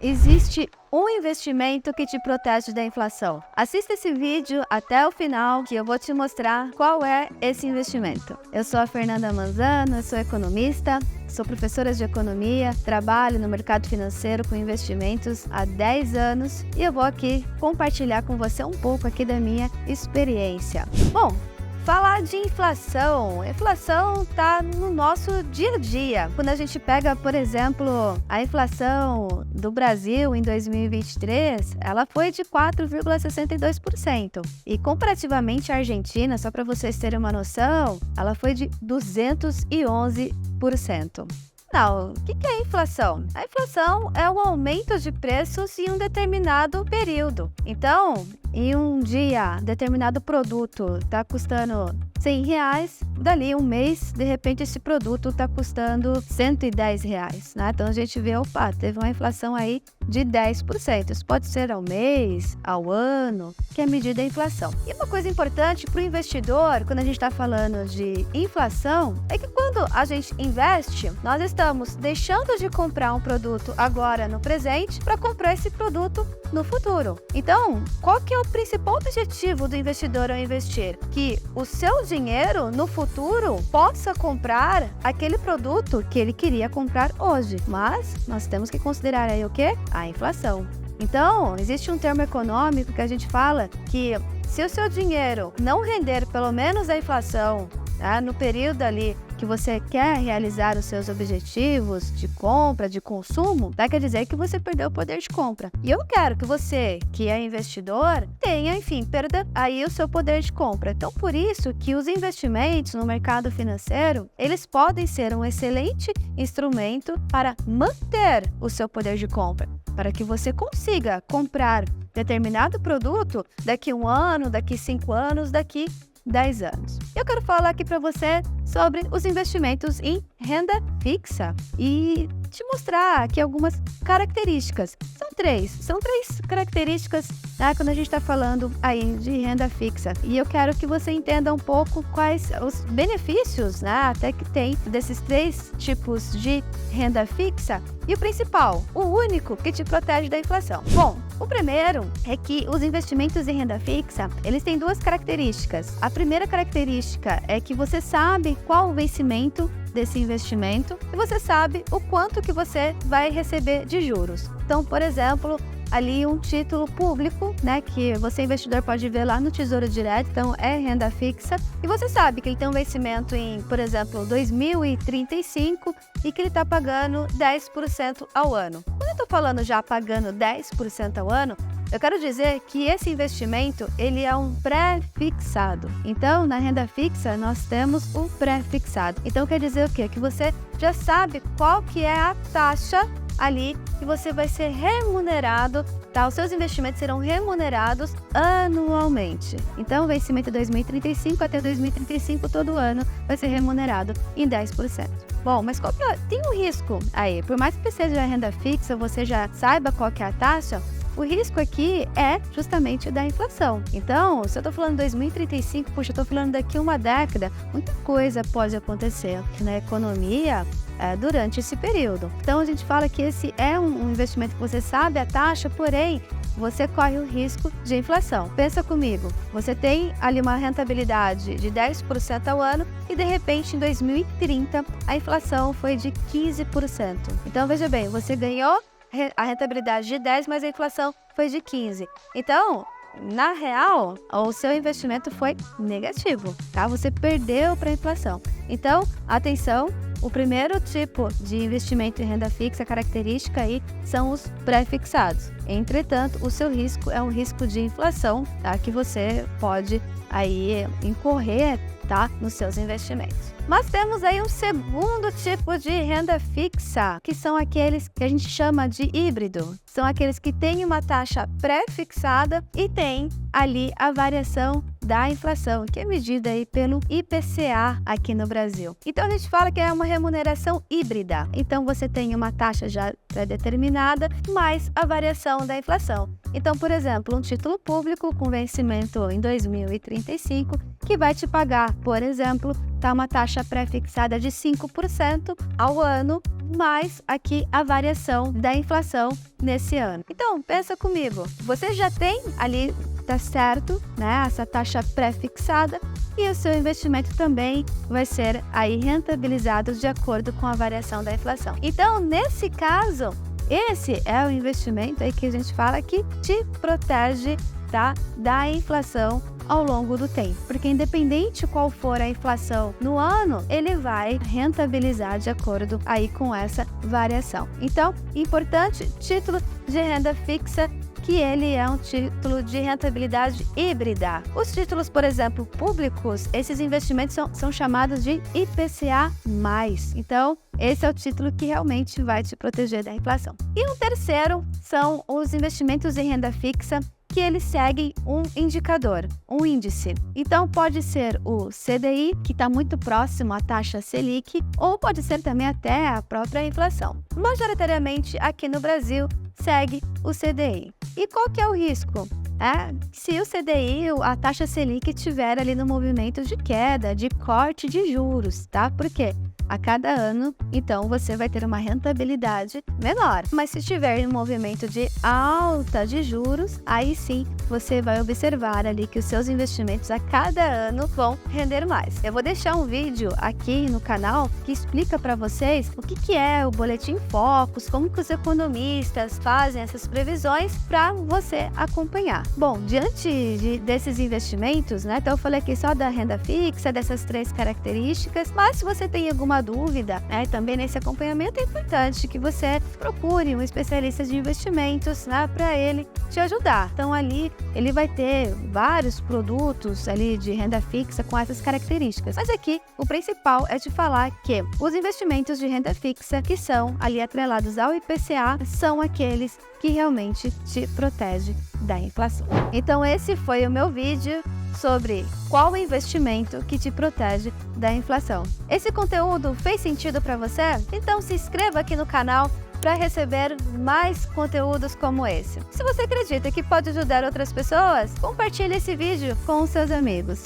existe um investimento que te protege da inflação. Assista esse vídeo até o final que eu vou te mostrar qual é esse investimento. Eu sou a Fernanda Manzano, eu sou economista, sou professora de economia, trabalho no mercado financeiro com investimentos há 10 anos e eu vou aqui compartilhar com você um pouco aqui da minha experiência. Bom, falar de inflação. Inflação está no nosso dia a dia. Quando a gente pega, por exemplo, a inflação do Brasil em 2023, ela foi de 4,62%. E comparativamente à Argentina, só para vocês terem uma noção, ela foi de 211%. Não, o que é inflação? A inflação é o aumento de preços em um determinado período. Então, em um dia, determinado produto está custando R$100, dali um mês, de repente, esse produto está custando R$110, né? Então, a gente vê, opa, teve uma inflação aí de 10%. Isso pode ser ao mês, ao ano, que é medida a inflação. E uma coisa importante para o investidor, quando a gente está falando de inflação, é que quando a gente investe, nós estamos deixando de comprar um produto agora no presente para comprar esse produto no futuro. Então, qual que é o principal objetivo do investidor ao investir? Que o seu dinheiro no futuro possa comprar aquele produto que ele queria comprar hoje. Mas nós temos que considerar aí o quê? A inflação. Então, existe um termo econômico que a gente fala que se o seu dinheiro não render pelo menos a inflação, tá, no período ali que você quer realizar os seus objetivos de compra, de consumo, quer dizer que você perdeu o poder de compra. E eu quero que você, que é investidor, tenha, enfim, perda aí o seu poder de compra. Então, por isso que os investimentos no mercado financeiro, eles podem ser um excelente instrumento para manter o seu poder de compra, para que você consiga comprar determinado produto daqui 1 ano, daqui 5 anos, daqui 10 anos. Eu quero falar aqui para você sobre os investimentos em renda fixa e te mostrar aqui algumas características. São três características, né, quando a gente está falando aí de renda fixa. E eu quero que você entenda um pouco quais os benefícios, né, até que tem desses 3 tipos de renda fixa. E o principal, o único que te protege da inflação. Bom, o primeiro é que os investimentos em renda fixa, eles têm 2 características. A primeira característica é que você sabe qual o vencimento desse investimento e você sabe o quanto que você vai receber de juros. Então, por exemplo, ali um título público, né, que você investidor pode ver lá no Tesouro Direto, então é renda fixa, e você sabe que ele tem um vencimento em, por exemplo, 2035 e que ele está pagando 10% ao ano. Quando eu estou falando já pagando 10% ao ano, eu quero dizer que esse investimento, ele é um pré-fixado. Então, na renda fixa, nós temos o pré-fixado. Então, quer dizer o quê? Que você já sabe qual que é a taxa ali que você vai ser remunerado, tá? Os seus investimentos serão remunerados anualmente. Então, o vencimento de 2035 até 2035, todo ano, vai ser remunerado em 10%. Bom, mas qual que é? Tem um risco aí. Por mais que seja a renda fixa, você já saiba qual que é a taxa, o risco aqui é justamente da inflação. Então, se eu estou falando 2035, puxa, eu estou falando daqui 1 década, muita coisa pode acontecer na economia durante esse período. Então, a gente fala que esse é um investimento que você sabe a taxa, porém, você corre o risco de inflação. Pensa comigo, você tem ali uma rentabilidade de 10% ao ano e, de repente, em 2030, a inflação foi de 15%. Então, veja bem, você ganhou a rentabilidade de 10, mas a inflação foi de 15. Então, na real, o seu investimento foi negativo, tá? Você perdeu para a inflação. Então, atenção, o primeiro tipo de investimento em renda fixa, característica aí, são os pré-fixados. Entretanto, o seu risco é um risco de inflação, tá? Que você pode aí incorrer, tá? Nos seus investimentos. Mas temos aí um segundo tipo de renda fixa, que são aqueles que a gente chama de híbrido. São aqueles que têm uma taxa pré-fixada e tem ali a variação da inflação, que é medida aí pelo IPCA aqui no Brasil. Então a gente fala que é uma remuneração híbrida. Então você tem uma taxa já pré-determinada, mais a variação da inflação. Então, por exemplo, um título público com vencimento em 2035, que vai te pagar, por exemplo, uma taxa pré-fixada de 5% ao ano, mais aqui a variação da inflação nesse ano. Então, pensa comigo, você já tem ali, tá certo, né, essa taxa pré-fixada, e o seu investimento também vai ser aí rentabilizado de acordo com a variação da inflação. Então, nesse caso, esse é o investimento aí que a gente fala que te protege, tá, da inflação ao longo do tempo, porque independente qual for a inflação no ano, ele vai rentabilizar de acordo aí com essa variação. Então, importante, título de renda fixa, que ele é um título de rentabilidade híbrida. Os títulos, por exemplo, públicos, esses investimentos são chamados de IPCA+. Então, esse é o título que realmente vai te proteger da inflação. E um terceiro são os investimentos em renda fixa, que eles seguem um indicador, um índice. Então, pode ser o CDI, que está muito próximo à taxa Selic, ou pode ser também até a própria inflação. Majoritariamente, aqui no Brasil, segue o CDI. E qual que é o risco? Se o CDI, a taxa Selic, estiver ali no movimento de queda, de corte de juros, tá? Por quê? A cada ano, então você vai ter uma rentabilidade menor. Mas se estiver em um movimento de alta de juros, aí sim você vai observar ali que os seus investimentos a cada ano vão render mais. Eu vou deixar um vídeo aqui no canal que explica para vocês o que é o Boletim Focus, como que os economistas fazem essas previsões para você acompanhar. Bom, diante desses investimentos, né? Então eu falei aqui só da renda fixa, dessas 3 características, mas se você tem alguma dúvida, né, também nesse acompanhamento é importante que você procure um especialista de investimentos, né, para ele te ajudar. Então ali ele vai ter vários produtos ali de renda fixa com essas características. Mas aqui o principal é te falar que os investimentos de renda fixa que são ali atrelados ao IPCA são aqueles que realmente te protegem da inflação. Então esse foi o meu vídeo sobre qual o investimento que te protege da inflação. Esse conteúdo fez sentido para você? Então se inscreva aqui no canal para receber mais conteúdos como esse. Se você acredita que pode ajudar outras pessoas, compartilhe esse vídeo com os seus amigos.